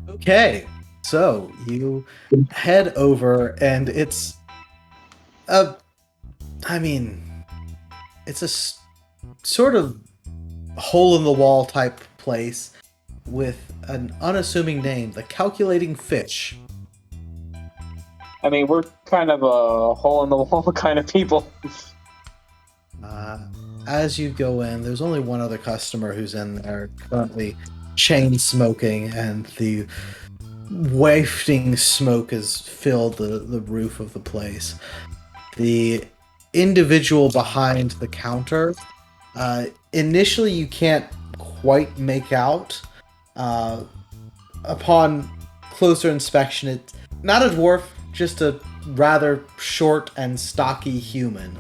Okay, so you head over, and it's a, I mean, it's sort of hole in the wall type place with an unassuming name, the Calculating Fish. I mean, we're kind of a hole in the wall kind of people. As you go in, there's only one other customer who's in there, currently chain smoking, and the wafting smoke has filled the roof of the place. The individual behind the counter, initially you can't quite make out. Upon closer inspection, it's not a dwarf, just a rather short and stocky human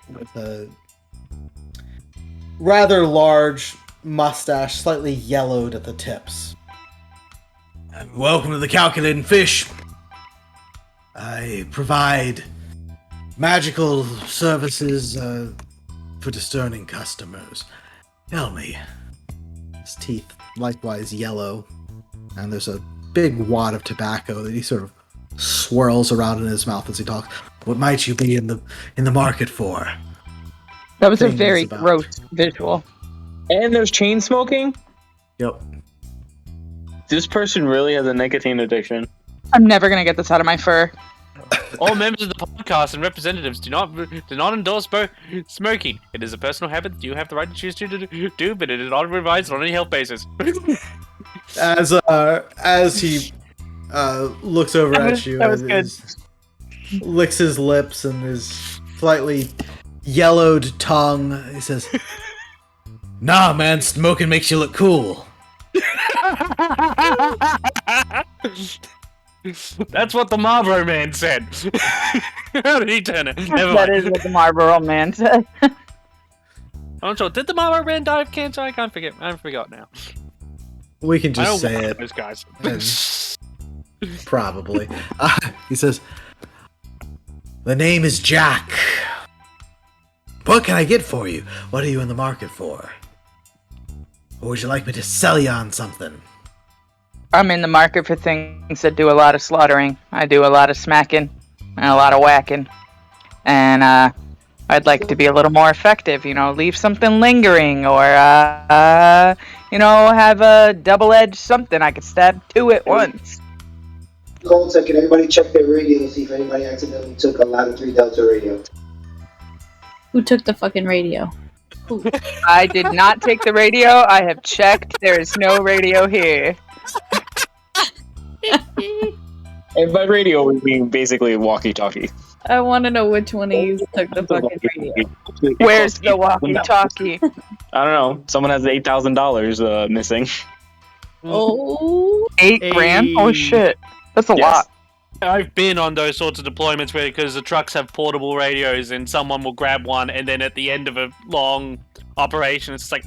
with a rather large mustache, slightly yellowed at the tips. Welcome to the Calculating Fish. I provide magical services for discerning customers. Tell me. His teeth likewise yellow, and there's a big wad of tobacco that he sort of swirls around in his mouth as he talks. What might you be in the market for? That was a very gross visual. And there's chain smoking? Yep. This person really has a nicotine addiction. I'm never gonna get this out of my fur. All members of the podcast and representatives do not endorse smoking. It is a personal habit that you have the right to choose to do, but it is not advised on any health basis. As he looks over at you, that was good. Licks his lips and his slightly yellowed tongue, he says, "Nah, man, smoking makes you look cool." That's what the Marlboro Man said. How did he turn it? Never That mind. is what the Marlboro Man said. I'm not sure. Did the Marlboro Man die of cancer? I can't forget. I forgot now. We can I just don't say want it. those guys. Probably. He says, "The name is Jack. What can I get for you? What are you in the market for? Or would you like me to sell you on something?" I'm in the market for things that do a lot of slaughtering. I do a lot of smacking and a lot of whacking. And I'd like to be a little more effective, leave something lingering or, have a double-edged something I could stab two at once. Hold a second, everybody check their radio to see if anybody accidentally took a Latitude 3 Delta radio. Who took the fucking radio? Who? I did not take the radio. I have checked. There is no radio here. And by radio, we mean basically walkie-talkie. I want to know which one of you took the fucking radio. Where's the walkie-talkie? I don't know. Someone has $8,000 missing. Oh. $8,000? Oh shit. That's a lot. I've been on those sorts of deployments where, because the trucks have portable radios and someone will grab one, and then at the end of a long operation, it's like,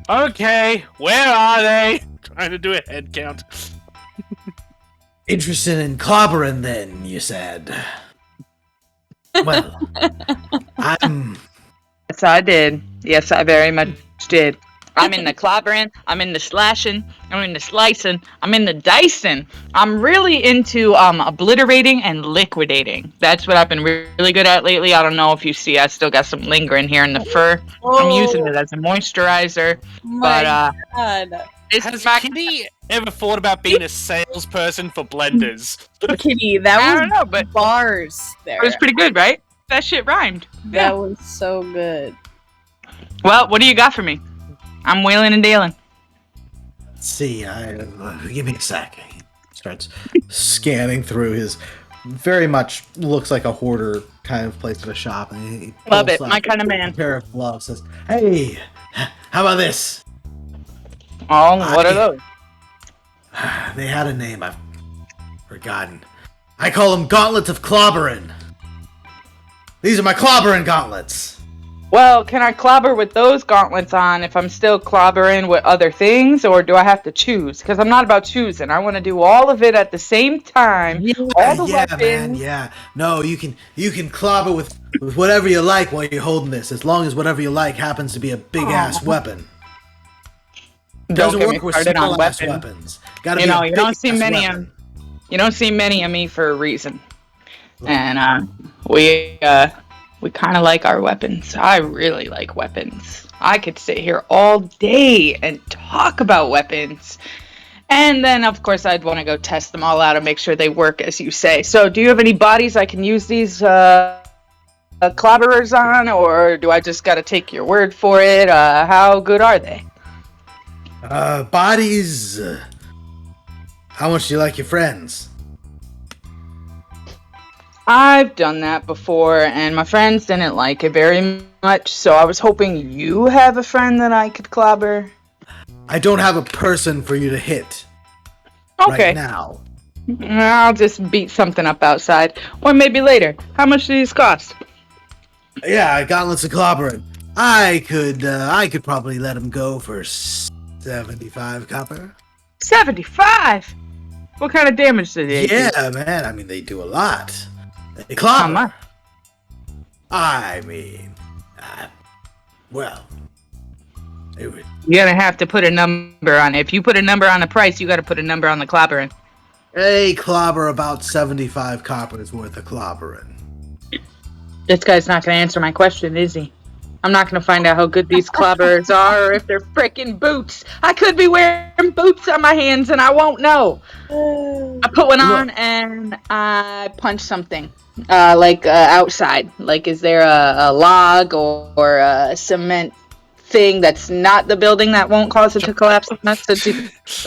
okay, where are they? Trying to do a head count. Interested in clobbering then, you said. Well, Yes, I did. Yes, I very much did. I'm in the clobbering, I'm in the slashing, I'm in the slicing, I'm in the dicing. I'm really into obliterating and liquidating. That's what I've been really good at lately. I don't know if you see, I still got some lingering here in the fur. I'm using it as a moisturizer. My God. Has Kitty ever thought about being a salesperson for blenders? Kitty, that I was don't know, but bars there. it was pretty good, right? That shit rhymed. That was so good. Well, what do you got for me? I'm wheeling and dealing. let's see, give me a sec. He starts scanning through his very much looks like a hoarder kind of place of a shop. And he Love pulls it, out my kind of man. a pair of gloves, says, "Hey, how about this?" Oh, what are those? They had a name, I've forgotten. I call them Gauntlets of Clobbering. These are my clobbering gauntlets. Well, can I clobber with those gauntlets on if I'm still clobbering with other things, or do I have to choose? Because I'm not about choosing. I want to do all of it at the same time. All the weapons. Man, yeah. No, you can clobber with whatever you like while you're holding this, as long as whatever you like happens to be a big-ass weapon. Doesn't get me work with started on small-ass weapons. weapons. Gotta You be know, a you don't see big-ass many weapon. You don't see many of me for a reason. And we kind of like our weapons. I really like weapons. I could sit here all day and talk about weapons. And then, of course, I'd want to go test them all out and make sure they work as you say. So, do you have any bodies I can use these clobberers on, or do I just got to take your word for it? How good are they? Bodies. How much do you like your friends? I've done that before, and my friends didn't like it very much, so I was hoping you have a friend that I could clobber. I don't have a person for you to hit Okay. right now. I'll just beat something up outside. Or maybe later. How much do these cost? Yeah, gauntlets of clobbering. I could probably let him go for 75 copper. 75? What kind of damage do they do? Yeah, man. I mean, they do a lot. They clobber. How much? I mean, well, it would. You're gonna have to put a number on it. If you put a number on the price, you gotta put a number on the clobbering. They clobber about 75 coppers worth of clobbering. This guy's not gonna answer my question, is he? I'm not gonna find out how good these clobberers are or if they're frickin' boots. I could be wearing boots on my hands and I won't know. I put one on and I punch something. Outside. Like, is there a log or a cement thing that's not the building that won't cause it to collapse? That's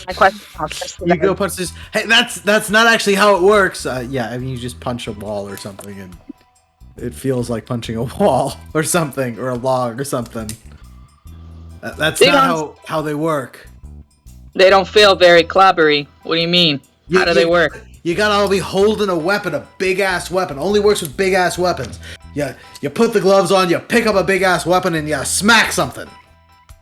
my question. You go punch this. Hey, that's not actually how it works. Yeah, I mean, you just punch a wall or something, and it feels like punching a wall or something, or a log or something. That's not how they work. They don't feel very clobbery. What do you mean? How do they work? You gotta be holding a weapon, a big-ass weapon. Only works with big-ass weapons. You put the gloves on, you pick up a big-ass weapon, and you smack something.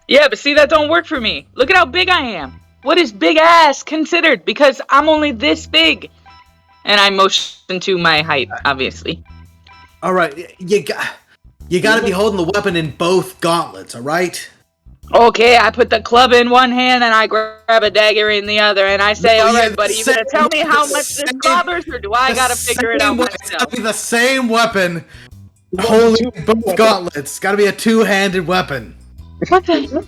Yeah, but see, that don't work for me. Look at how big I am. What is big ass considered? Because I'm only this big. And I motion to my height, obviously. All right, you gotta be holding the weapon in both gauntlets, all right? Okay, I put the club in one hand and I grab a dagger in the other, and I say, all right, buddy, you gonna tell me how much this clobbers, or do I gotta figure it out myself? It's gotta be the same weapon, holding both gauntlets. Gotta be a two-handed weapon. What the hell?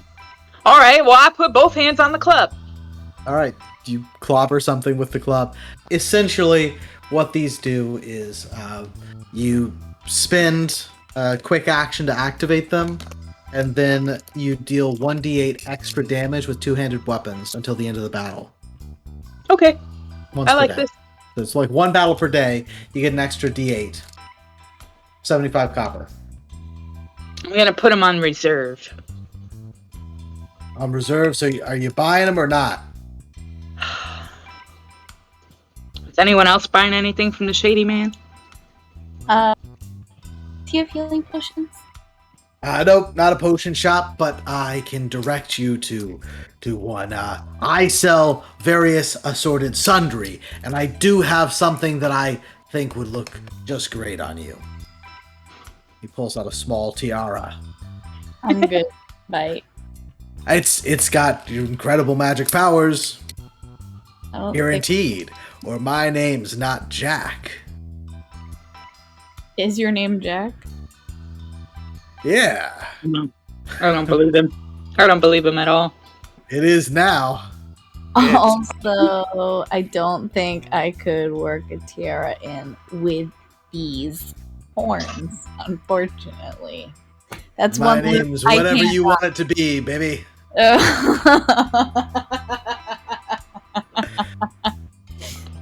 All right, well, I put both hands on the club. All right, do you clobber something with the club? Essentially, what these do is you spend a quick action to activate them, and then you deal 1d8 extra damage with two-handed weapons until the end of the battle. Okay, Once I per like day. this. So it's like one battle per day, you get an extra d8. 75 copper. I'm gonna put them on reserve. On reserve, so are you buying them or not? Is anyone else buying anything from the Shady Man? Do you have healing potions? Nope, not a potion shop, but I can direct you to one. I sell various assorted sundry, and I do have something that I think would look just great on you. He pulls out a small tiara. I'm good. Bye. It's got incredible magic powers, I don't think... guaranteed. Or my name's not Jack. Is your name Jack? Yeah, No. I don't believe him. I don't believe him at all. it is now. Also, I don't think I could work a tiara in with these horns, unfortunately. That's My one thing name's I whatever can't you want it to be, baby.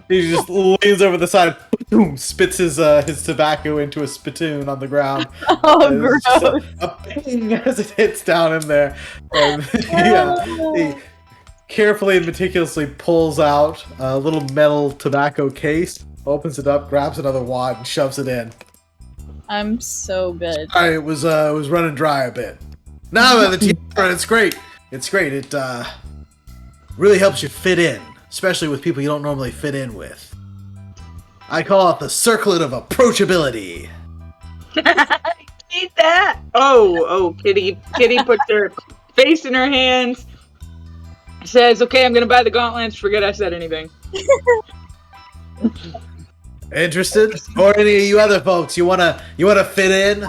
He just leans over the side, boom, spits his tobacco into a spittoon on the ground. Oh, And it's just gross. a ping as it hits down in there. And he carefully and meticulously pulls out a little metal tobacco case, opens it up, grabs another wad, and shoves it in. I'm so good. It was running dry a bit. Now the tiara, it's great. It's great. It really helps you fit in, especially with people you don't normally fit in with. I call it the circlet of approachability. Eat that! Oh, Kitty puts her face in her hands. says, "Okay, I'm gonna buy the gauntlets. Forget I said anything." Interested? Or any of you other folks, you wanna fit in?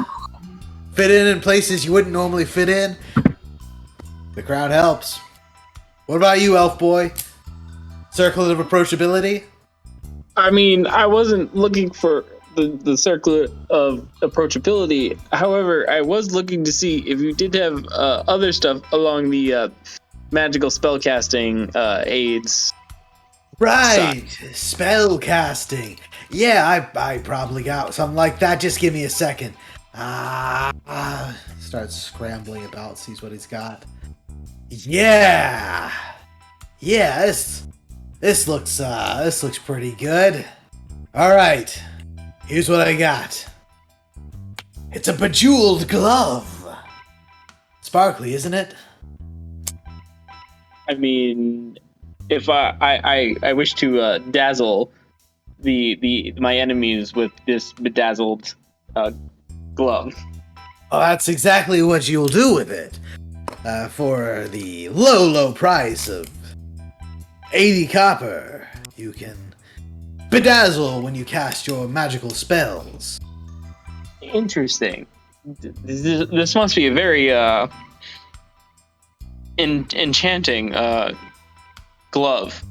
Fit in places you wouldn't normally fit in? The crowd helps. What about you, elf boy? Circle of approachability? I mean, I wasn't looking for the circle of approachability. However, I was looking to see if you did have other stuff along the magical spellcasting aids. Right, spell casting. Yeah, I probably got something like that. Just give me a second. Starts scrambling about, sees what he's got. Yeah, this looks pretty good. All right, here's what I got. It's a bejeweled glove. Sparkly, isn't it? I mean, if I wish to dazzle my enemies with this bedazzled glove. Oh, that's exactly what you'll do with it. For the low price of 80 copper, you can bedazzle when you cast your magical spells. Interesting. This must be a very enchanting glove.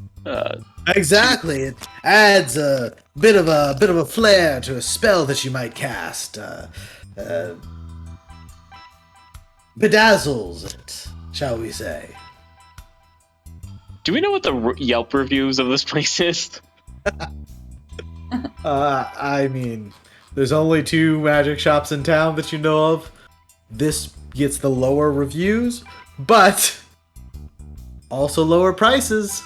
Exactly. It adds a bit of a flair to a spell that you might cast. Bedazzles it, shall we say? Do we know what the Yelp reviews of this place is? I mean, there's only 2 magic shops in town that you know of. This gets the lower reviews, but also lower prices.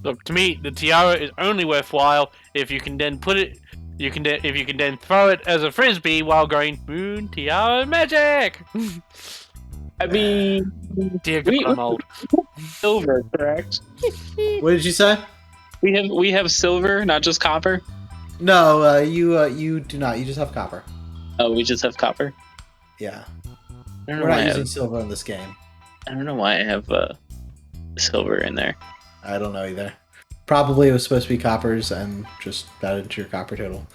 Look, to me, the tiara is only worthwhile if you can then put it. If you can then throw it as a frisbee while going moon tiara magic. I mean, Dear God, I'm old. Silver, correct? What did you say? We have silver, not just copper. No, you do not. You just have copper. Oh, we just have copper. Yeah, I don't know we're why not I using have, silver in this game. I don't know why I have silver in there. I don't know either. Probably it was supposed to be coppers and just added to your copper total.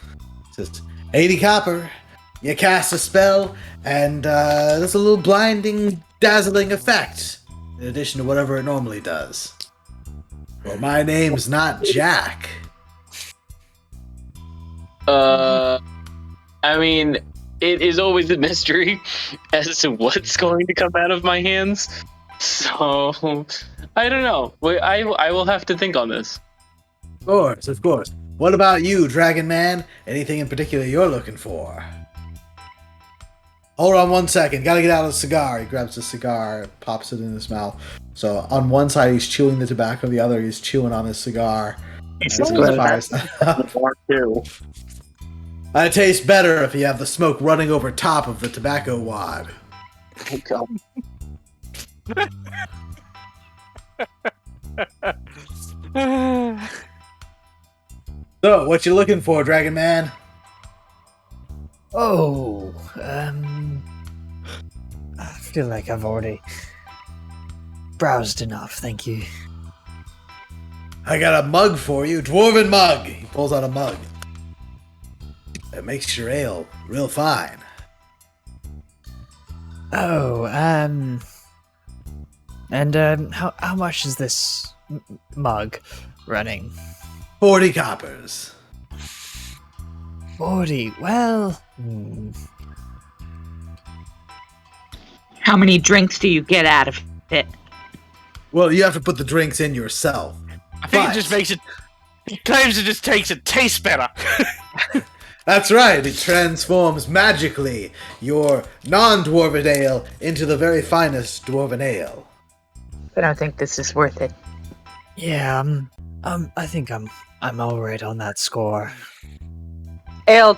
It says 80 copper. You cast a spell, and there's a little blinding, dazzling effect, in addition to whatever it normally does. Well, my name's not Jack. I mean, it is always a mystery as to what's going to come out of my hands. So, I don't know. I will have to think on this. Of course. What about you, Dragon Man? Anything in particular you're looking for? Hold on 1 second. Gotta get out a cigar. He grabs a cigar, pops it in his mouth. So on one side he's chewing the tobacco, the other he's chewing on his cigar. It's as he good. fires. It tastes better if you have the smoke running over top of the tobacco wad. Oh, God. So, what you looking for, Dragon Man? Oh, I feel like I've already browsed enough, thank you. I got a mug for you, dwarven mug. He pulls out a mug. It makes your ale real fine. Oh, and how much is this mug running? 40 coppers. 40. Well, How many drinks do you get out of it? Well, you have to put the drinks in yourself. I think But- it just makes it. He claims it just takes it taste better. That's right, it transforms magically your non-dwarven ale into the very finest dwarven ale. I don't think this is worth it. yeah, I think I'm all right on that score. Ale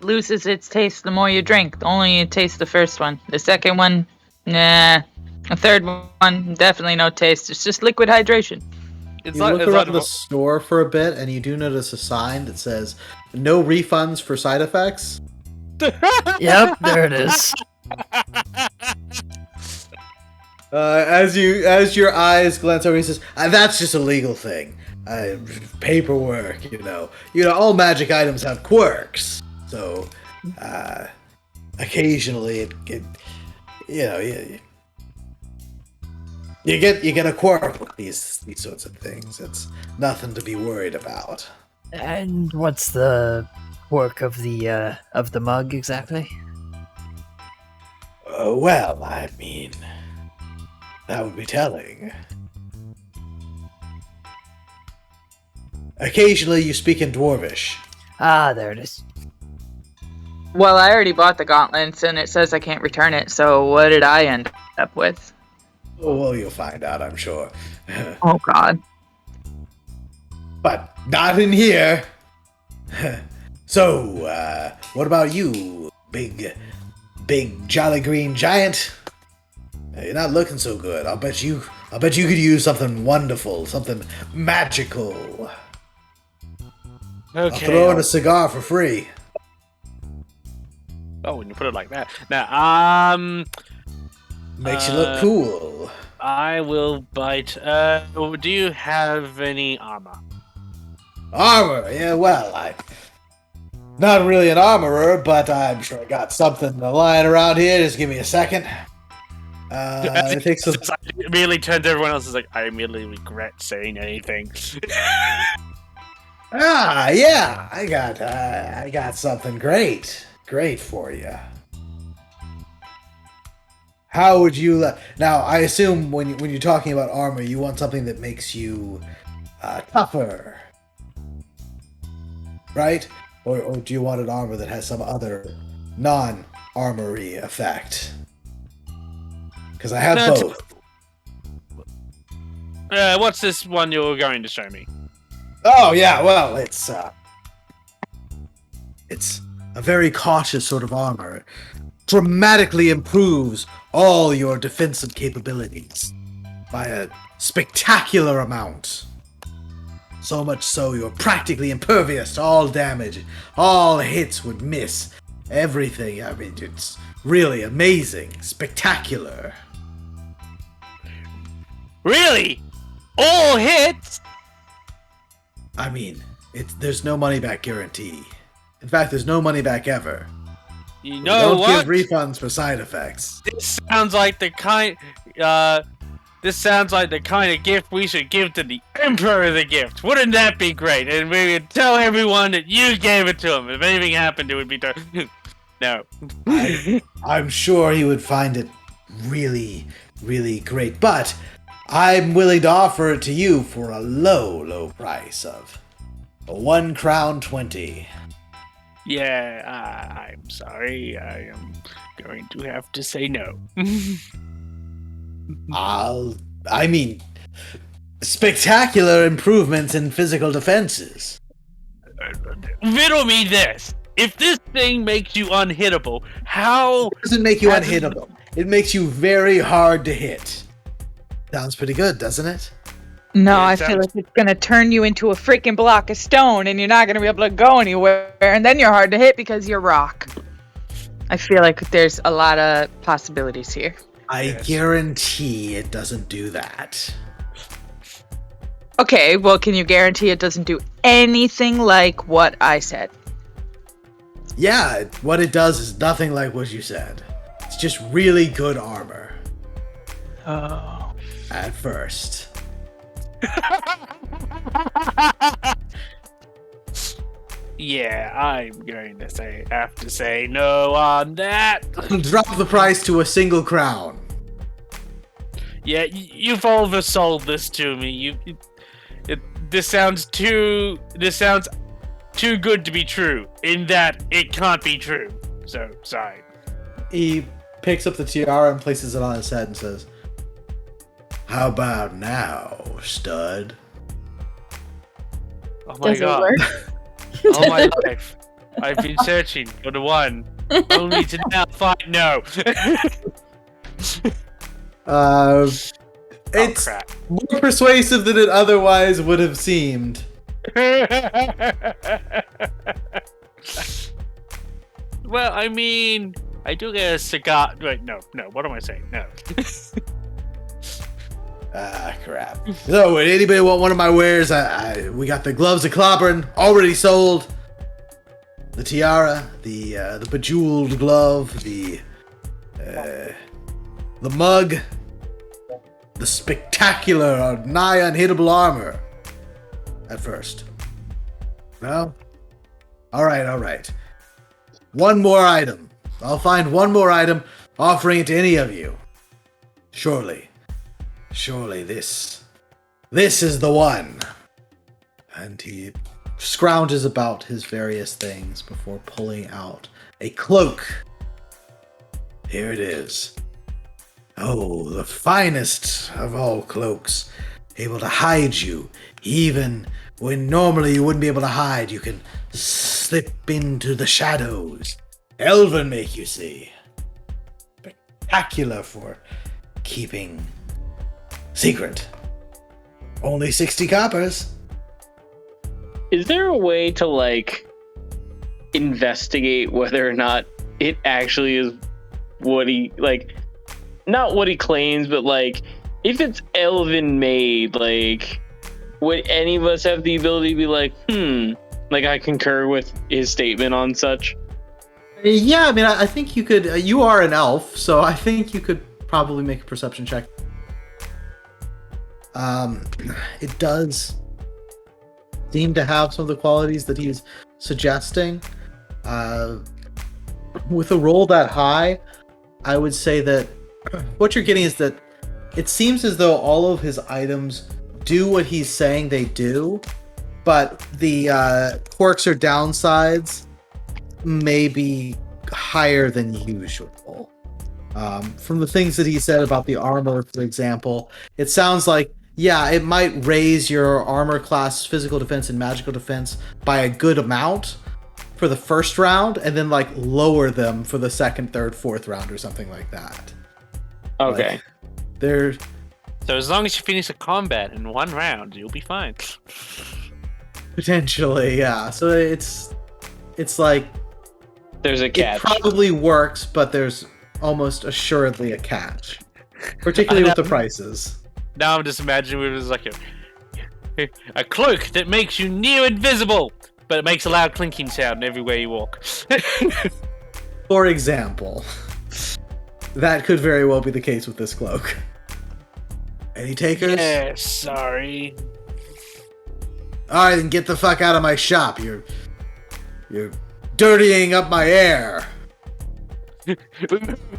loses its taste the more you drink. Only you taste the first one. The second one, nah. The third one, definitely no taste. It's just liquid hydration. It's You like, look it's around like the store for a bit, and you do notice a sign that says, "No refunds for side effects." Yep, there it is. As your eyes glance over, he says, "That's just a legal thing. Paperwork, you know. All magic items have quirks. So, occasionally you get a quirk with these sorts of things. It's nothing to be worried about." And what's the work of the mug exactly? Well, I mean, that would be telling. Occasionally you speak in Dwarvish. Ah, there it is. Well, I already bought the gauntlets, and it says I can't return it, so what did I end up with? Oh, well, you'll find out, I'm sure. Oh, God. But not in here. So, what about you, big jolly green giant? You're not looking so good. I'll bet you could use something wonderful, something magical. Okay. I'll throw in a cigar for free. Oh, when you put it like that. Now, Makes you look cool. I will bite. Do you have any armor? Armor? Yeah, well, I'm not really an armorer, but I'm sure I got something lying around here. Just give me a second. It takes a... I immediately turn to everyone else and is like, I immediately regret saying anything. Yeah, I got something great for you. How would you now? I assume when you're talking about armor, you want something that makes you tougher, right? Or do you want an armor that has some other non-armory effect? Because I have both. What's this one you're going to show me? Oh yeah, well it's a very cautious sort of armor. It dramatically improves all your defensive capabilities by a spectacular amount. So much so you're practically impervious to all damage. All hits would miss. Everything. I mean, it's really amazing. Spectacular. Really? All hits? I mean, there's no money back guarantee. In fact, there's no money back ever. You know don't what? give refunds for side effects. This sounds like the kind of gift we should give to the Emperor of the Gift. Wouldn't that be great? And we would tell everyone that you gave it to him. If anything happened, it would be no. I'm sure he would find it really, really great. But I'm willing to offer it to you for a low price of 1 crown 20. Yeah, I'm sorry. I am going to have to say no. I mean, spectacular improvements in physical defenses. Riddle me this. If this thing makes you unhittable, how... It doesn't make you unhittable. It makes you very hard to hit. Sounds pretty good, doesn't it? No, Yeah, I feel like it's gonna turn you into a freaking block of stone, and you're not gonna be able to go anywhere, and then you're hard to hit because you're rock. I feel like there's a lot of possibilities here. I guarantee it doesn't do that. Okay, well, can you guarantee it doesn't do anything like what I said? Yeah, what it does is nothing like what you said. It's just really good armor. Oh. At first. Yeah, I'm going to have to say no on that. Drop the price to a single crown. Yeah, you've oversold this to me. This sounds too good to be true. In that it can't be true. So sorry. He picks up the tiara and places it on his head and says, "How about now, stud?" Oh my Does it god. work? All my life, I've been searching for the one, only to now find no. It's crap. more persuasive than it otherwise would have seemed. Well, I mean, I do get a cigar. Wait, no. What am I saying? No. Ah, crap. So, would anybody want one of my wares? We got the gloves of clobbering already sold. The tiara, the bejeweled glove, the mug, the spectacular, nigh unhittable armor. At first. Well, all right. One more item. I'll find one more item, offering it to any of you. Surely this is the one. And he scrounges about his various things before pulling out a cloak. Here it is. Oh, the finest of all cloaks. Able to hide you, even when normally you wouldn't be able to hide. You can slip into the shadows. Elven make, you see. Spectacular for keeping secret. Only 60 coppers. Is there a way to, like, investigate whether or not it actually is what he, like, not what he claims, but, like, if it's elven made, like, would any of us have the ability to be like, like, I concur with his statement on such? Yeah, I mean, I think you could, you are an elf, so I think you could probably make a perception check. It does seem to have some of the qualities that he's suggesting. With a roll that high, I would say that what you're getting is that it seems as though all of his items do what he's saying they do, but the quirks or downsides may be higher than usual. From the things that he said about the armor, for example, it sounds like, yeah, it might raise your armor class, physical defense, and magical defense by a good amount for the first round, and then, like, lower them for the second, third, fourth round or something like that. Okay. Like, they're... So as long as you finish a combat in one round, you'll be fine. Potentially, yeah. So it's like... There's a catch. It probably works, but there's almost assuredly a catch. Particularly with the prices. Now I'm just imagining it was like a cloak that makes you near invisible, but it makes a loud clinking sound everywhere you walk. For example, that could very well be the case with this cloak. Any takers? Yeah, sorry. Alright, then get the fuck out of my shop. You're dirtying up my air. You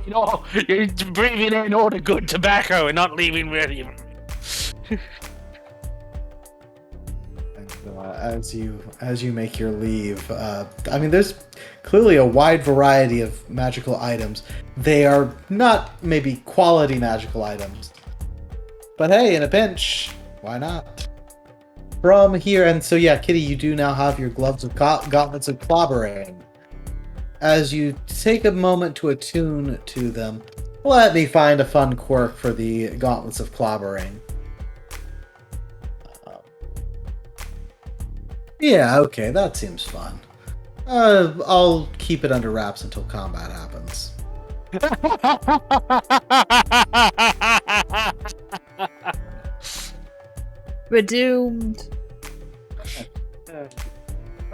know, you're breathing in all the good tobacco and not leaving really. And as you make your leave, I mean, there's clearly a wide variety of magical items. They are not maybe quality magical items, but hey, in a pinch, why not? From here, and so yeah, Kitty, you do now have your gloves of gauntlets of clobbering. As you take a moment to attune to them, let me find a fun quirk for the gauntlets of clobbering. Yeah, okay, that seems fun. I'll keep it under wraps until combat happens. We're doomed.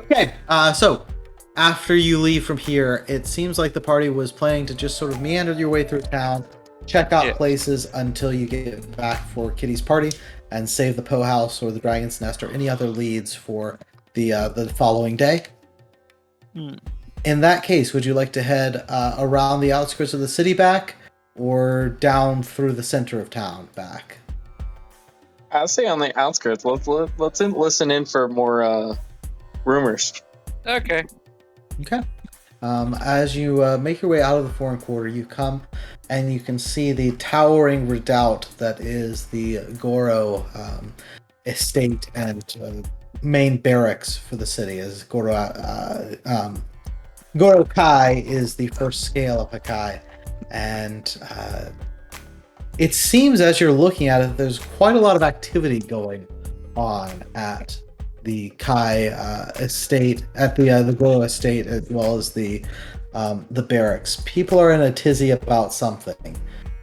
Okay, so after you leave from here, it seems like the party was planning to just sort of meander your way through town, check out places until you get back for Kitty's party, and save the Poe House or the Dragon's Nest or any other leads for the following day. In that case, would you like to head around the outskirts of the city back, or down through the center of town back? I'll say on the outskirts. Let's listen in for more rumors. Okay. Okay. As you make your way out of the foreign quarter, you come and you can see the towering redoubt that is the Goro estate and main barracks for the city. As Goro Kai is the first scale of Hakai, and it seems as you're looking at it, there's quite a lot of activity going on at the Kai estate, at the Goro estate, as well as the barracks. People are in a tizzy about something.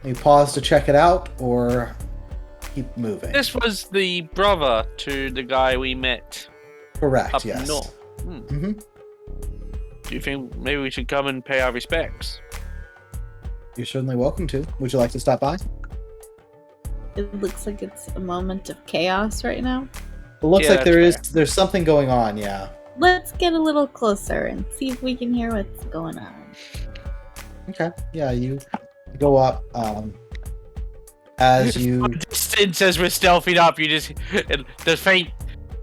You pause to check it out, or keep moving. This was the brother to the guy we met Correct, up yes. north. Mm-hmm. Do you think maybe we should come and pay our respects? You're certainly welcome to. Would you like to stop by? It looks like it's a moment of chaos right now. It looks Yeah, like that's there's something going on, yeah. Let's get a little closer and see if we can hear what's going on. Okay. Yeah, you go up. As you Distance as we're stealthing up, you just the faint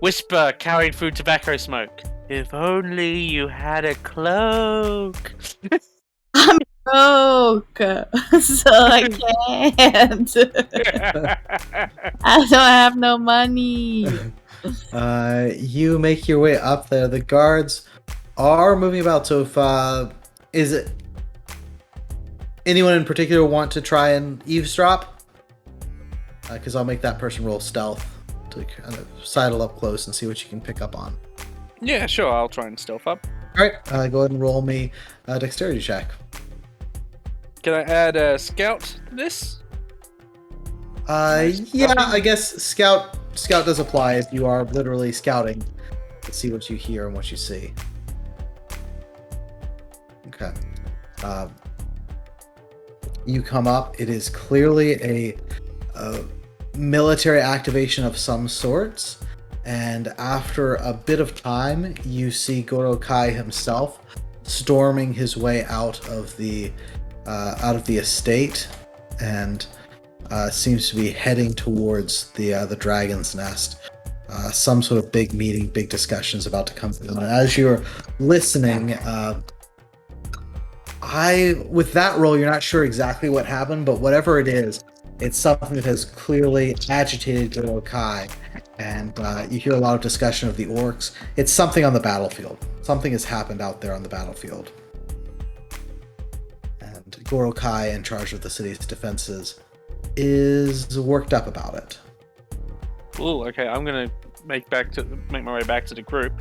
whisper carried through tobacco smoke. If only you had a cloak. I'm broke, so I can't. I don't have no money. you make your way up there. The guards are moving about. So if is it anyone in particular want to try and eavesdrop? Because I'll make that person roll stealth to kind of sidle up close and see what you can pick up on. Yeah, sure. I'll try and stealth up. All right, go ahead and roll me a dexterity check. Can I add a scout to this? Yeah, I guess scout does apply if you are literally scouting to see what you hear and what you see. Okay. You come up. It is clearly a military activation of some sorts, and after a bit of time, you see Gorokai himself storming his way out of the estate, and seems to be heading towards the dragon's nest. Some sort of big meeting, big discussions about to come through. And as you're listening, with that roll, you're not sure exactly what happened, but whatever it is, it's something that has clearly agitated Gorokai, and you hear a lot of discussion of the orcs. It's something on the battlefield. Something has happened out there on the battlefield. And Gorokai, in charge of the city's defenses, is worked up about it. Ooh, okay. I'm gonna make my way back to the group.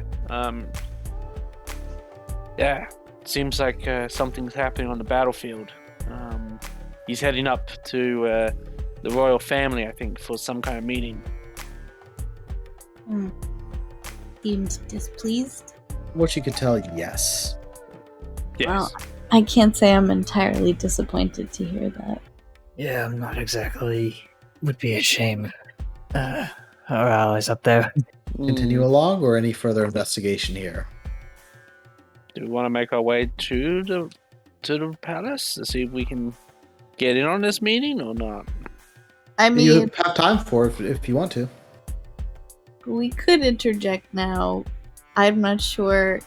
Yeah, seems like something's happening on the battlefield. He's heading up to the royal family, I think, for some kind of meeting. Seems displeased. What you could tell, yes. Yes. Well, I can't say I'm entirely disappointed to hear that. Yeah, I'm not exactly. Would be a shame. Our allies up there. Continue along, or any further investigation here? Do we want to make our way to the palace to see if we can get in on this meeting or not? I mean, You have time for it if you want to. we could interject now. I'm not sure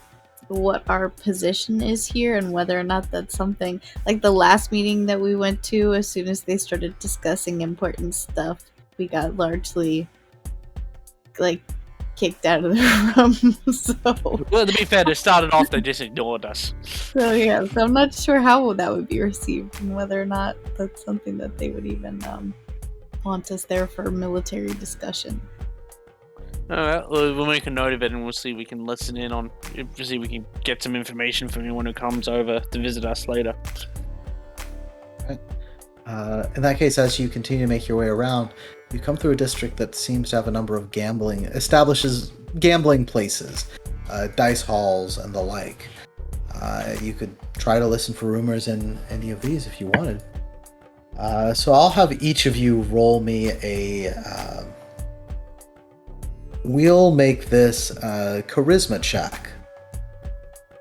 what our position is here and whether or not that's something like the last meeting that we went to. As soon as they started discussing important stuff, we got largely kicked out of the room. So Well, to be fair, they started off, they just ignored us. yeah, so I'm not sure how that would be received and whether or not that's something that they would even want us there for military discussion. Alright, we'll make a note of it and we'll see if we can listen in on, see if we can get some information from anyone who comes over to visit us later. In that case, as you continue to make your way around, you come through a district that seems to have a number of establishes gambling places, dice halls, and the like. You could try to listen for rumors in any of these if you wanted. So I'll have each of you roll me a... we'll make this a charisma check.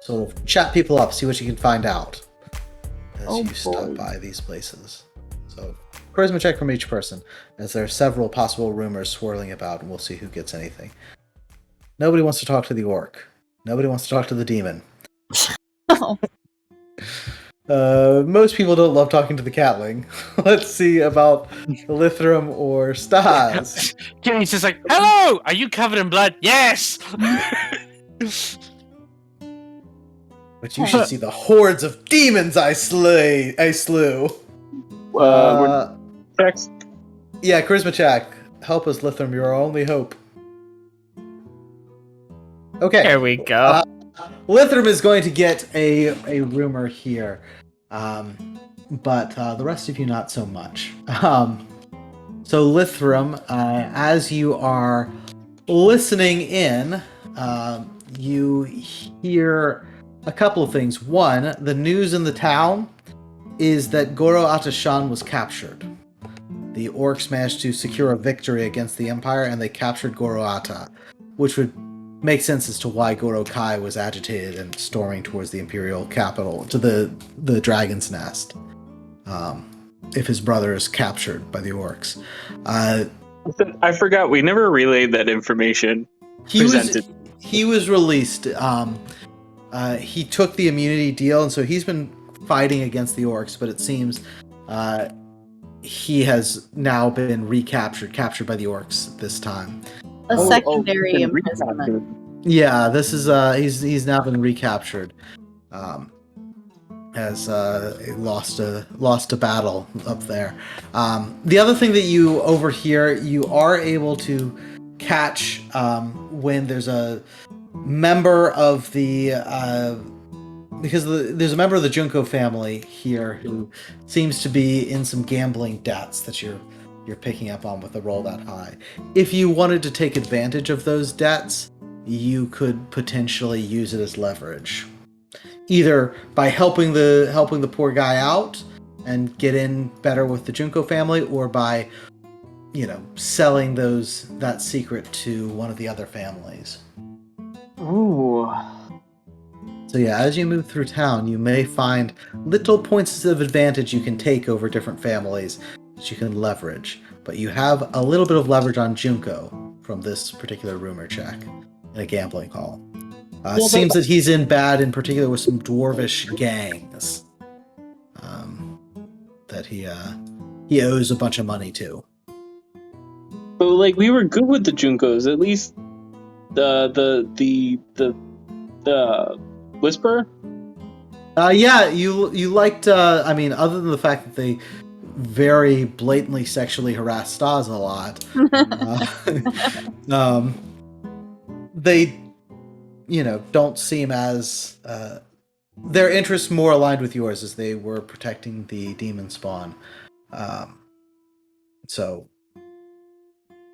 Sort of chat people up, see what you can find out as you stop by these places. So, charisma check from each person, as there are several possible rumors swirling about, and we'll see who gets anything. Nobody wants to talk to the orc. Nobody wants to talk to the demon. Most people don't love talking to the catling. Let's see about Lithram or Stas. He's just like, hello! Are you covered in blood? Yes! But you should see the hordes of demons I slew. Checks. Yeah, charisma check. Help us, Lithram. You're our only hope. Okay. There we go. Lithram is going to get a rumor here, but the rest of you not so much. So Lithram, as you are listening in, you hear a couple of things. One, the news in the town is that Goro Atashan was captured. The orcs managed to secure a victory against the Empire, and they captured Goro Ata, which would make sense as to why Goro Kai was agitated and storming towards the Imperial capital, to the Dragon's Nest, if his brother is captured by the orcs. I forgot, we never relayed that information. He was released. He took the immunity deal, and so he's been fighting against the orcs, but it seems he has now been captured by the orcs this time. A secondary imprisonment. Yeah, this is he's now been recaptured. Has lost a battle up there. The other thing that you overhear, you are able to catch when there's a member of the there's a member of the Junko family here who seems to be in some gambling debts that you're picking up on with a roll that high. If you wanted to take advantage of those debts, you could potentially use it as leverage, either by helping the poor guy out and get in better with the Junko family, or by selling that secret to one of the other families. Ooh. So yeah, as you move through town, you may find little points of advantage you can take over different families that you can leverage. But you have a little bit of leverage on Junko from this particular rumor check in a gambling hall. It seems that he's in bad, in particular, with some dwarvish gangs that he owes a bunch of money to. But we were good with the Junkos, at least the Whisper? Yeah, you liked, other than the fact that they very blatantly sexually harass Stas a lot, they, don't seem as, their interests more aligned with yours, as they were protecting the demon spawn. So,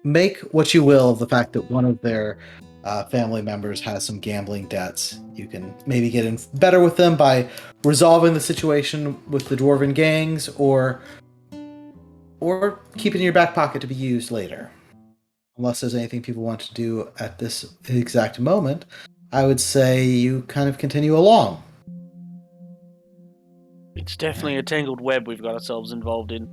make what you will of the fact that one of their family members has some gambling debts. You can maybe get in better with them by resolving the situation with the dwarven gangs, or keep it in your back pocket to be used later. Unless there's anything people want to do at this exact moment, I would say you kind of continue along. It's definitely a tangled web we've got ourselves involved in.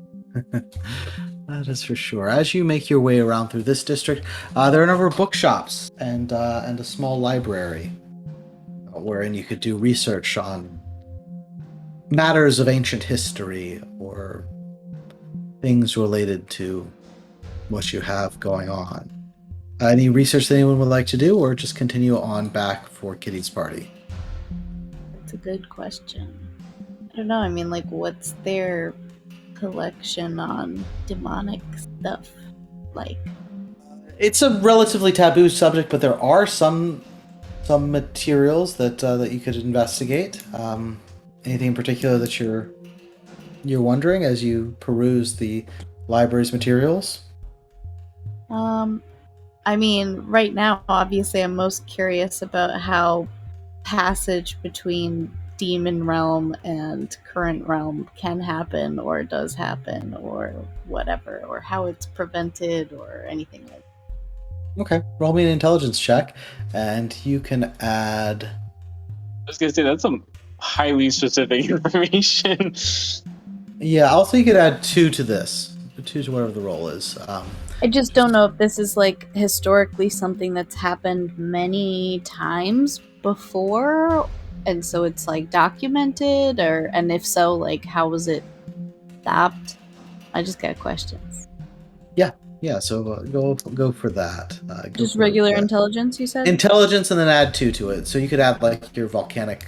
That is for sure. As you make your way around through this district, there are a number of bookshops and a small library wherein you could do research on matters of ancient history or things related to what you have going on. Any research that anyone would like to do, or just continue on back for Kitty's party? That's a good question. I don't know. What's their collection on demonic stuff like? It's a relatively taboo subject, but there are some materials that you could investigate. Anything in particular that you're wondering as you peruse the library's materials? Right now, obviously, I'm most curious about how passage between demon realm and current realm can happen, or does happen, or whatever, or how it's prevented, or anything like that. Okay, roll me an intelligence check, and you can add... I was going to say, that's some highly specific information. Yeah, also you could add 2 to this. 2 to whatever the roll is. I just don't know if this is, historically something that's happened many times before, and so it's, documented, and if so, how was it stopped? I just got questions. Yeah, so go for that. Just regular intelligence, you said? Intelligence, and then add 2 to it. So you could add, your volcanic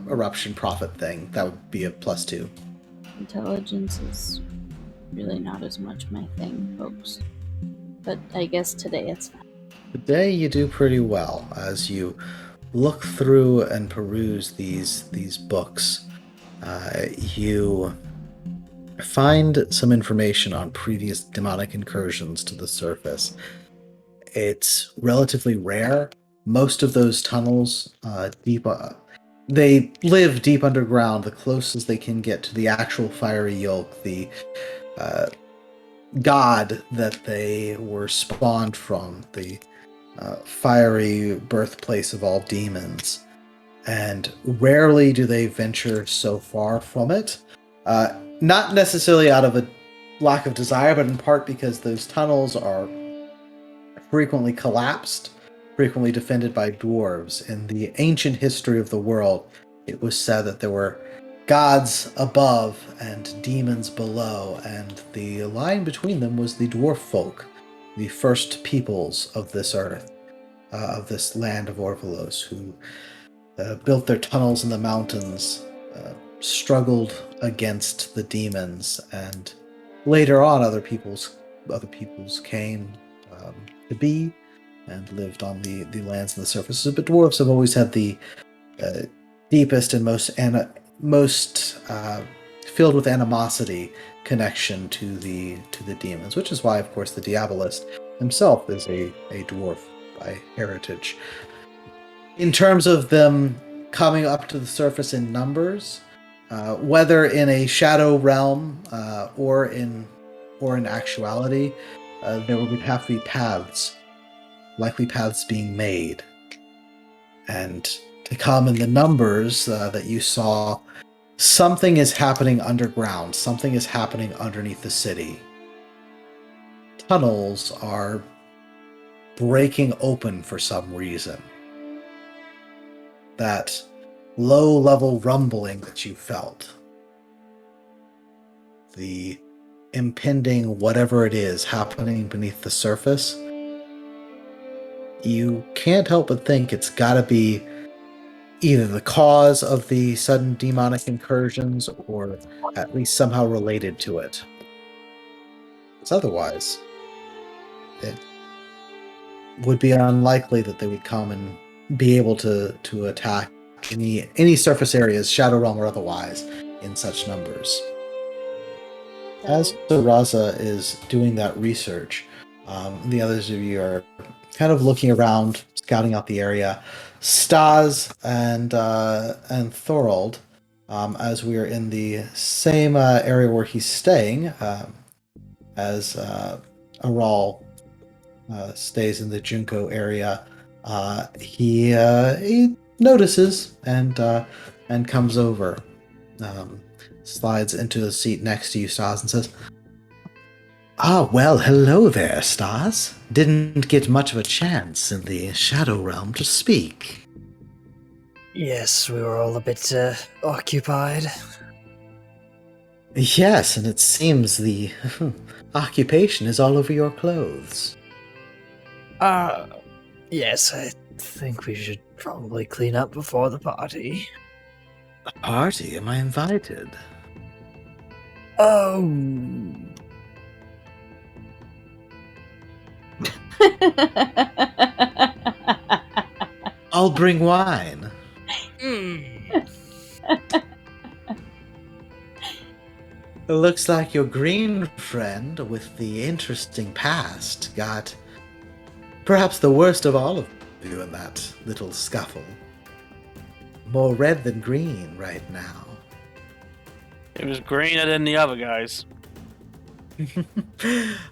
eruption profit thing. That would be a +2. Intelligence is really not as much my thing, folks. But I guess today it's fine. Today you do pretty well as you look through and peruse these books. You find some information on previous demonic incursions to the surface. It's relatively rare. Most of those tunnels, they live deep underground, the closest they can get to the actual fiery yolk, the god that they were spawned from, the fiery birthplace of all demons. And rarely do they venture so far from it. Not necessarily out of a lack of desire, but in part because those tunnels are frequently collapsed, frequently defended by dwarves. In the ancient history of the world, it was said that there were gods above and demons below, and the line between them was the dwarf folk, the first peoples of this earth, of this land of Orvalos, who built their tunnels in the mountains, struggled against the demons, and later on other peoples came to be and lived on the lands and the surfaces. But dwarves have always had the deepest and most filled with animosity connection to the demons, which is why, of course, the Diabolist himself is a dwarf by heritage. In terms of them coming up to the surface in numbers, whether in a shadow realm or in actuality, there would have to be paths, likely paths being made. And to come in the numbers that you saw, something is happening underground. Something is happening underneath the city. Tunnels are breaking open for some reason. That low-level rumbling that you felt, the impending whatever it is happening beneath the surface, you can't help but think it's gotta be either the cause of the sudden demonic incursions or at least somehow related to it. Because otherwise, it would be unlikely that they would come and be able to attack any surface areas, Shadow Realm or otherwise, in such numbers. As Saraza is doing that research, the others of you are kind of looking around, scouting out the area. Stas and Thorald, as we are in the same area where he's staying, as Aral stays in the Junko area, he notices and comes over, slides into the seat next to you, Stas, and says, "Ah, well, hello there, Stas. Didn't get much of a chance in the Shadow Realm to speak." Yes, we were all a bit occupied. Yes, and it seems the occupation is all over your clothes. Yes, I think we should probably clean up before the party. A party? Am I invited? Oh. I'll bring wine. It looks like your green friend with the interesting past got perhaps the worst of all of you in that little scuffle. More red than green right now. It was greener than the other guys.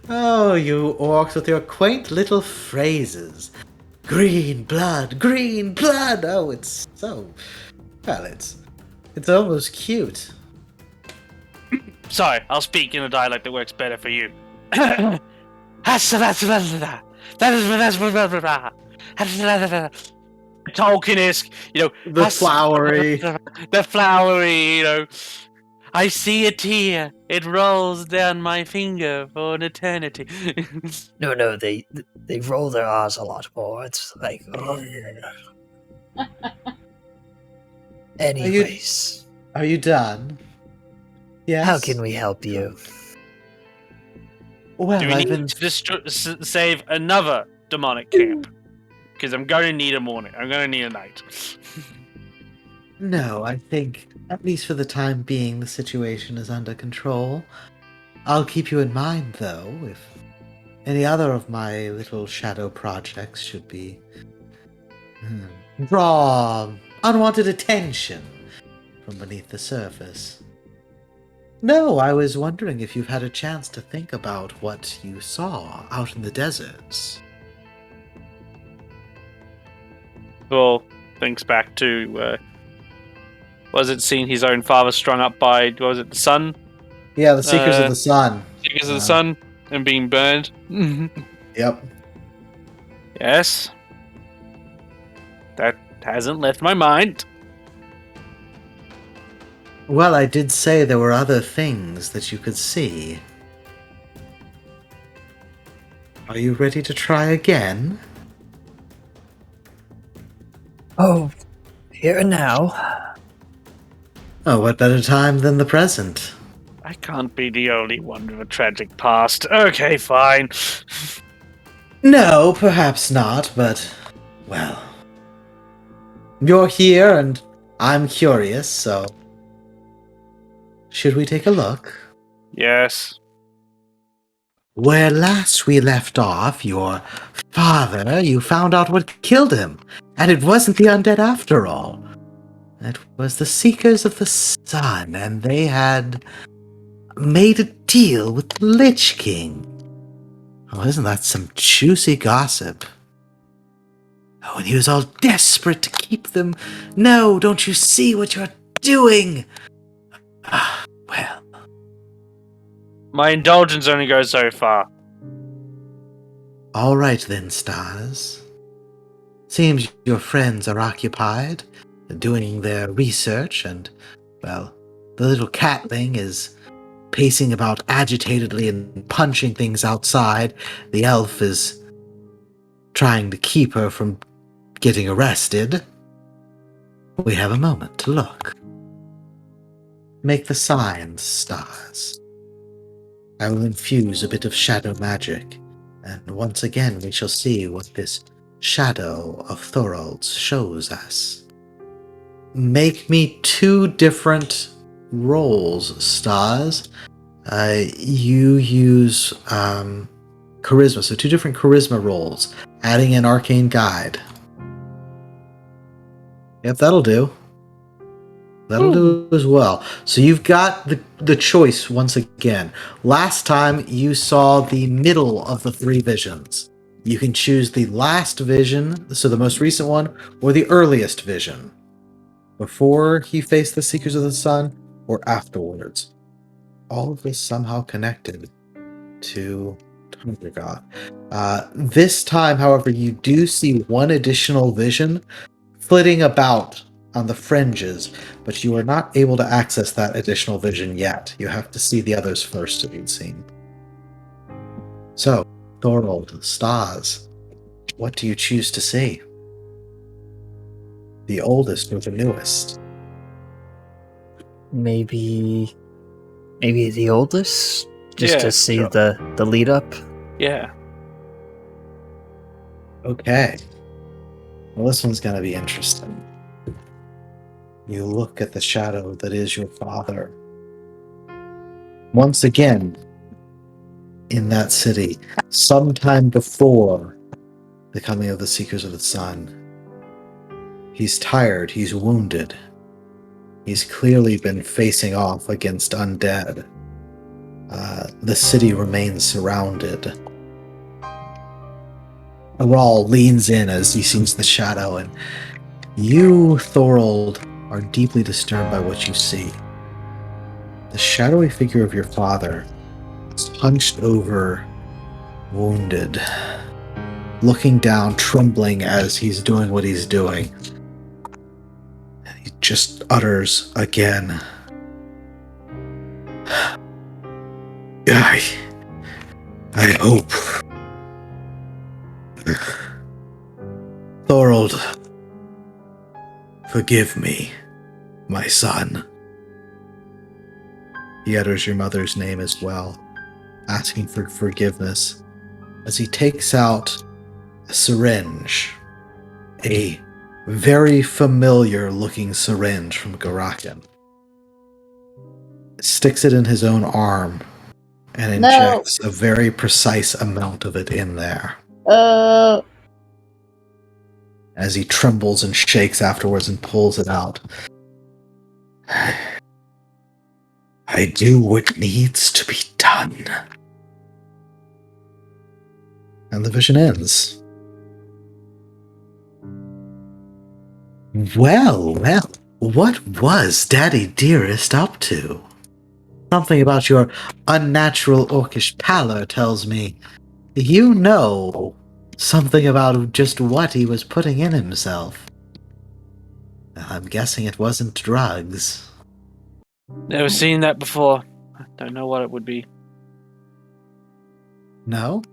Oh, you orcs with your quaint little phrases. Green blood, green blood! Oh, it's so... Well, it's almost cute. Sorry, I'll speak in a dialect that works better for you. Tolkien-esque, The flowery... The flowery, I see a tear. It rolls down my finger for an eternity. No, they roll their R's a lot more. It's like, oh. Anyways. Are you done? Yes? How can we help you? Well, Do we I've need been... to save another demonic camp? Because I'm going to need a morning. I'm going to need a night. No, I think, at least for the time being, the situation is under control. I'll keep you in mind, though, if any other of my little shadow projects should be draw unwanted attention from beneath the surface. No, I was wondering if you've had a chance to think about what you saw out in the deserts. Well, thinks back to, was it seeing his own father strung up by, was it the sun? Yeah, the Seekers of the Sun. Seekers of the Sun and being burned. Yep. Yes. That hasn't left my mind. Well, I did say there were other things that you could see. Are you ready to try again? Oh, here and now. Oh, what better time than the present? I can't be the only one with a tragic past. Okay, fine. No, perhaps not, but, well... You're here, and I'm curious, so... Should we take a look? Yes. Where last we left off, your father, you found out what killed him, and it wasn't the undead after all. It was the Seekers of the Sun, and they had made a deal with the Lich King. Oh, isn't that some juicy gossip? Oh, and he was all desperate to keep them. No, don't you see what you're doing? Ah, well. My indulgence only goes so far. All right then, Stars. Seems your friends are occupied doing their research, and, well, the little catling is pacing about agitatedly and punching things outside. The elf is trying to keep her from getting arrested. We have a moment to look. Make the signs, Stars. I will infuse a bit of shadow magic, and once again we shall see what this shadow of Thorald's shows us. Make me 2 different rolls, Stars. You use charisma, so 2 different charisma rolls, adding an arcane guide. Yep, that'll do. That'll do as well. So you've got the choice once again. Last time you saw the middle of the 3 visions. You can choose the last vision, so the most recent one, or the earliest vision. Before he faced the Seekers of the Sun, or afterwards. All of this somehow connected to Thundergod. This time, however, you do see one additional vision flitting about on the fringes, but you are not able to access that additional vision yet. You have to see the others first to be seen. So, Thorald, Stas, what do you choose to see? The oldest or the newest? Maybe the oldest? Just Yeah, to see sure. the lead up? Yeah. Okay. Well, this one's going to be interesting. You look at the shadow that is your father. Once again, in that city, sometime before the coming of the Seekers of the Sun. He's tired, he's wounded. He's clearly been facing off against undead. The city remains surrounded. Aral leans in as he sees the shadow, and you, Thorald, are deeply disturbed by what you see. The shadowy figure of your father is hunched over, wounded, looking down, trembling as he's doing what he's doing. And he just utters again, I hope. Thorald, forgive me, my son. He utters your mother's name as well, asking for forgiveness as he takes out a syringe, a very familiar looking syringe from Garakan. Sticks it in his own arm and injects a very precise amount of it in there. As he trembles and shakes afterwards and pulls it out. I do what needs to be done. And the vision ends. Well, what was Daddy Dearest up to? Something about your unnatural orcish pallor tells me you know something about just what he was putting in himself. I'm guessing it wasn't drugs. Never seen that before. I don't know what it would be. No?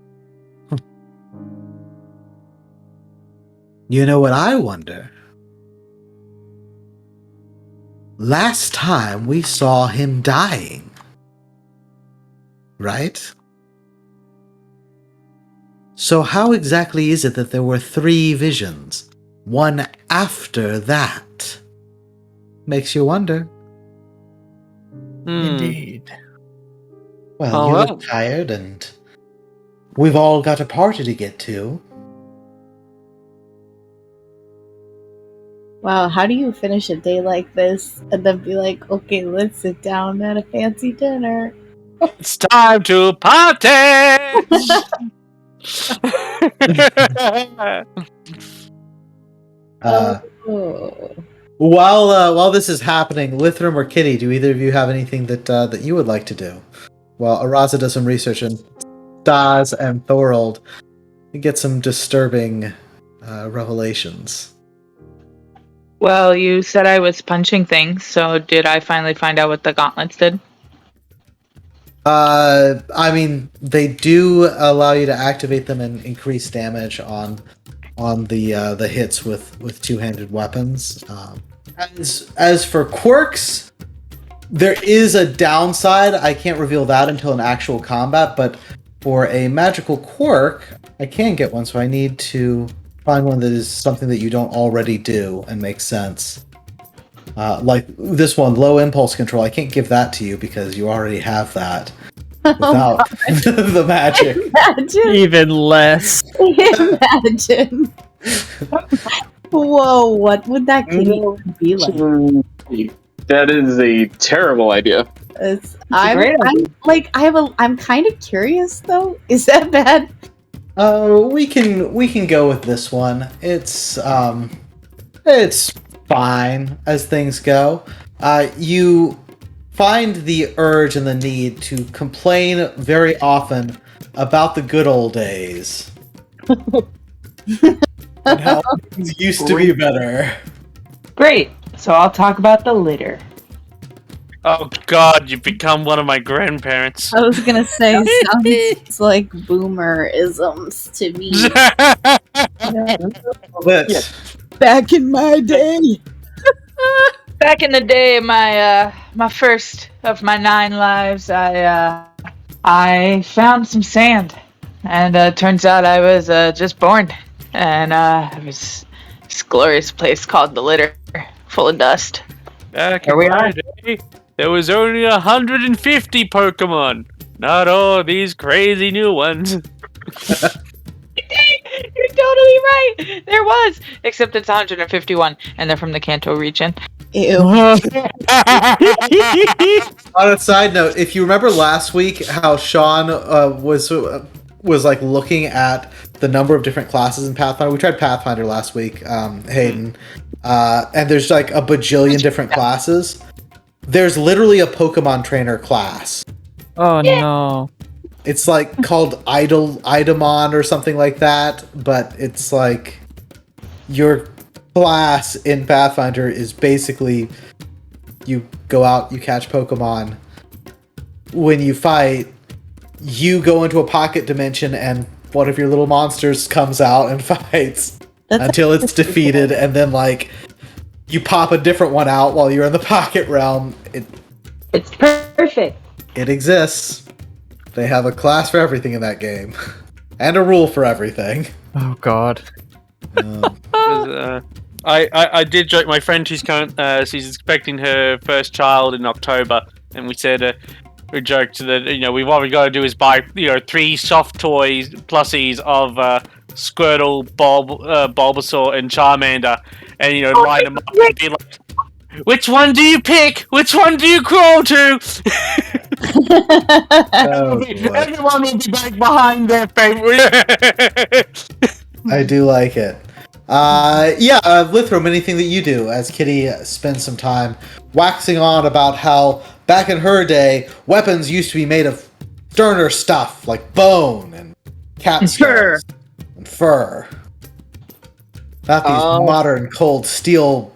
You know what I wonder? Last time we saw him dying. Right? So how exactly is it that there were 3 visions? One after that? Makes you wonder. Indeed. Well, you look tired, and we've all got a party to get to. Wow, how do you finish a day like this and then be like, okay, let's sit down at a fancy dinner? It's time to party! While this is happening, Lithram or Kitty, do either of you have anything that you would like to do? Well, Araza does some research, and Stas and Thorald get some disturbing revelations. Well, you said I was punching things, so did I finally find out what the gauntlets did? I mean, they do allow you to activate them and increase damage on the hits with two-handed weapons. As for quirks, there is a downside. I can't reveal that until an actual combat, but for a magical quirk, I can get one, so I need to find one that is something that you don't already do and makes sense. Like this one, low impulse control. I can't give that to you because you already have that without the magic. Imagine. Even less. Imagine. Whoa, what would that kitty be like? That is a terrible idea. I'm kind of curious though. Is that bad? We can go with this one. It's fine as things go. You find the urge and the need to complain very often about the good old days. And how things used to be better. Great. So I'll talk about the litter. Oh God, you've become one of my grandparents. I was gonna say, sounds like boomer-isms to me. But Back in my day. Back in the day, my first of my 9 lives, I found some sand, and turns out I was just born, and it was this glorious place called the litter, full of dust. Back in my day, there was only 150 Pokemon, not all these crazy new ones. You're totally right. There was, except it's 151, and they're from the Kanto region. Ew. On a side note, if you remember last week how Sean was like looking at the number of different classes in Pathfinder. We tried Pathfinder last week, Hayden, and there's like a bajillion different classes. There's literally a Pokemon trainer class. Oh no. It's like called Idamon or something like that, but it's like your class in Pathfinder is basically you go out, you catch Pokemon. When you fight, you go into a pocket dimension and one of your little monsters comes out and fights until it's defeated, and then like you pop a different one out while you're in the pocket realm. It's perfect. It exists. They have a class for everything in that game. And a rule for everything. Oh god. I did joke. My friend, she's expecting her first child in October, and we said we joked that we've all we got to do is buy 3 soft toys plusies of Squirtle, Bulbasaur, and Charmander, and line them up and be like, which one do you pick? Which one do you crawl to? Everyone will be back behind their favorite. I do like it. Lithrum, anything that you do as Kitty spends some time waxing on about how back in her day, weapons used to be made of sterner stuff like bone and cat skulls and fur. Not these modern cold steel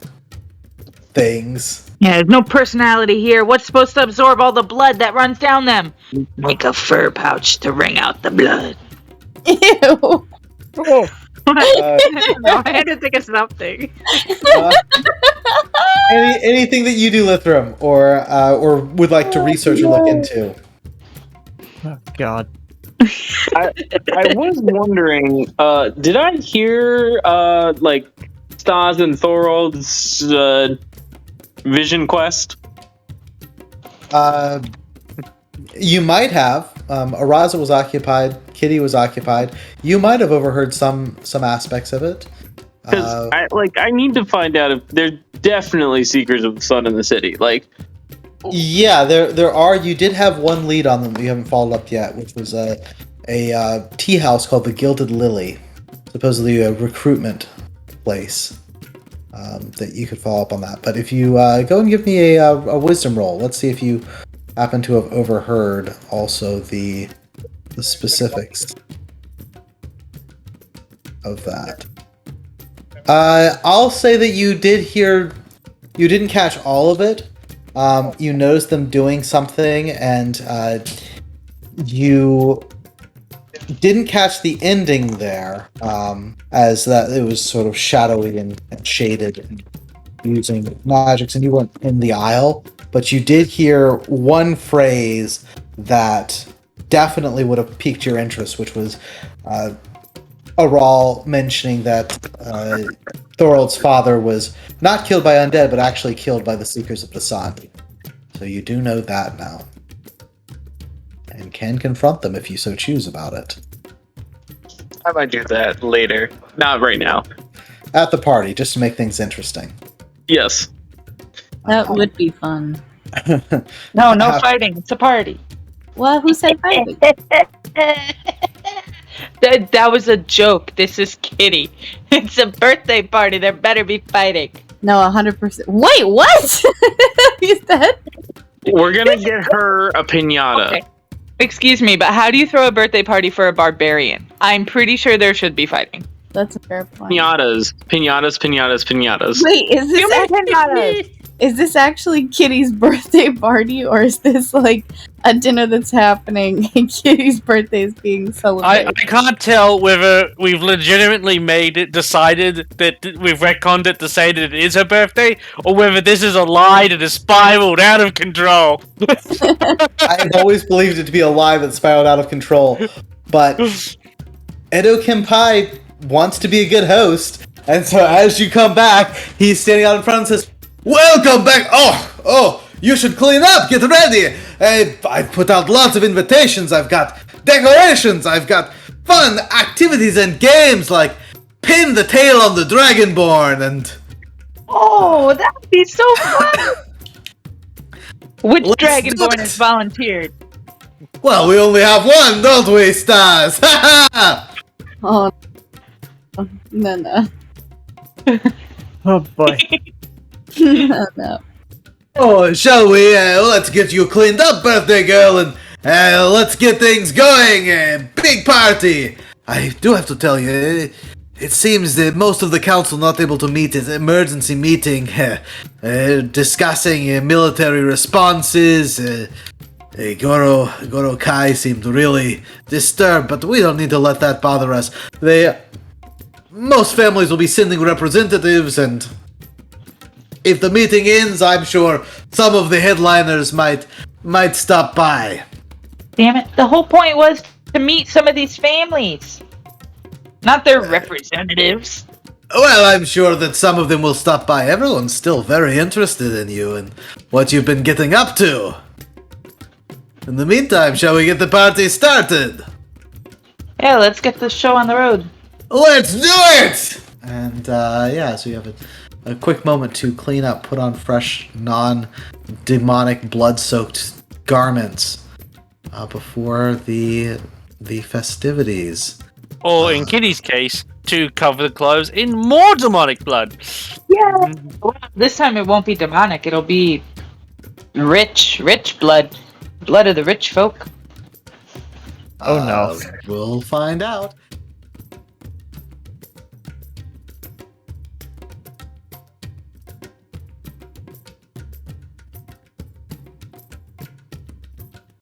things. Yeah, there's no personality here. What's supposed to absorb all the blood that runs down them? Make a fur pouch to wring out the blood. Ew. I had to think of something. Anything that you do, Lithrum, or would like to research or look into? Oh, God. I was wondering, did I hear Stas and Thorald's vision quest? You might have. Araza was occupied. Kitty was occupied. You might have overheard some aspects of it. Because I need to find out if there's definitely Seekers of the Sun in the city. Yeah, there are. You did have one lead on them that you haven't followed up yet, which was a tea house called the Gilded Lily, supposedly a recruitment place. That you could follow up on that. But if you go and give me a wisdom roll, let's see if you happen to have overheard also the specifics of that. I'll say that you did hear. You didn't catch all of it. You noticed them doing something, and you didn't catch the ending there, as that it was sort of shadowy and shaded and using magics, and you weren't in the aisle, but you did hear one phrase that definitely would have piqued your interest, which was Aral mentioning that Thorald's father was not killed by undead, but actually killed by the Seekers of the Sun. So you do know that now. And can confront them if you so choose about it. I might do that later. Not right now. At the party, just to make things interesting. Yes. That would be fun. No fighting. It's a party. Well, who said fighting? That was a joke. This is Kitty. It's a birthday party. There better be fighting. No, 100%. Wait, what? Is that? We're gonna get her a piñata. Okay. Excuse me, but how do you throw a birthday party for a barbarian? I'm pretty sure there should be fighting. That's a fair point. Piñatas. Wait, is this actually Kitty's birthday party, or is this like a dinner that's happening and Kitty's birthday is being celebrated? I can't tell whether we've legitimately decided that we've retconned it to say that it is her birthday, or whether this is a lie that has spiraled out of control. I've always believed it to be a lie that spiraled out of control, but Edo Kenpai wants to be a good host, and so as you come back, he's standing out in front and says, "Welcome back! Oh, you should clean up, get ready! I've put out lots of invitations, I've got decorations, I've got fun activities and games like Pin the Tail on the Dragonborn and..." Oh, that would be so fun! Which Let's Dragonborn do it. has volunteered? Well, we only have one, don't we, Stars? Oh, no. Oh boy. No. Oh, shall we? Let's get you cleaned up, birthday girl, and let's get things going. Big party. I do have to tell you, it seems that most of the council not able to meet at emergency meeting, discussing military responses. Goro Kai seemed really disturbed, but we don't need to let that bother us. Most families will be sending representatives, and if the meeting ends, I'm sure some of the headliners might stop by. Damn it, the whole point was to meet some of these families. Not their representatives. Well, I'm sure that some of them will stop by. Everyone's still very interested in you and what you've been getting up to. In the meantime, shall we get the party started? Yeah, let's get this show on the road. Let's do it! And, so you have a quick moment to clean up, put on fresh, non-demonic, blood-soaked garments before the festivities. Or in Kitty's case, to cover the clothes in more demonic blood. Yeah. Well, this time it won't be demonic. It'll be rich blood. Blood of the rich folk. Oh no. We'll find out.